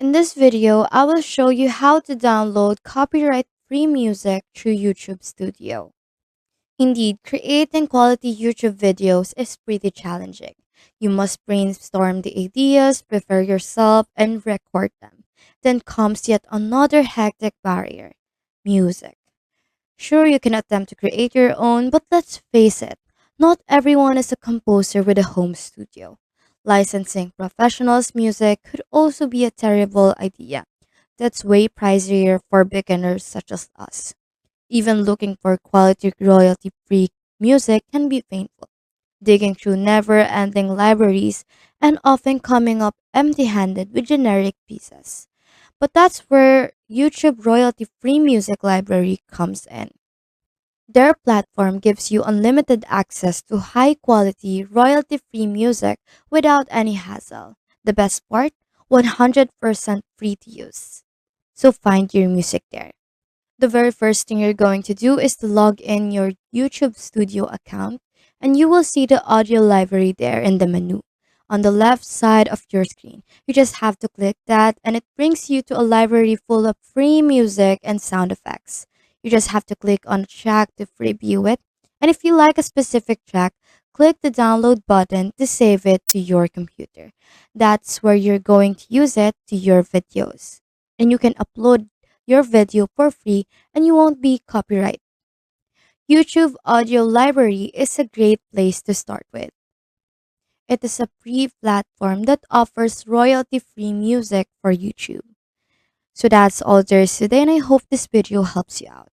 In this video, I will show you how to download copyright-free music through YouTube Studio. Indeed, creating quality YouTube videos is pretty challenging. You must brainstorm the ideas, prepare yourself, and record them. Then comes yet another hectic barrier: music. Sure, you can attempt to create your own, but let's face it, not everyone is a composer with a home studio. Licensing professionals' music could also be a terrible idea. That's way pricier for beginners such as us. Even looking for quality royalty free music can be painful, digging through never ending libraries and often coming up empty handed with generic pieces. But that's where YouTube royalty free music library comes in. Their platform gives you unlimited access to high quality, royalty free music without any hassle. The best part? 100% free to use. So find your music there. The very first thing you're going to do is to log in your YouTube Studio account, and you will see the audio library there in the menu on the left side of your screen. You just have to click that, and it brings you to a library full of free music and sound effects. You just have to click on a track to preview it, and if you like a specific track, click the download button to save it to your computer. That's where you're going to use it to your videos. And you can upload your video for free and you won't be copyright. YouTube Audio Library is a great place to start with. It is a free platform that offers royalty-free music for YouTube. So that's all there is today, and I hope this video helps you out.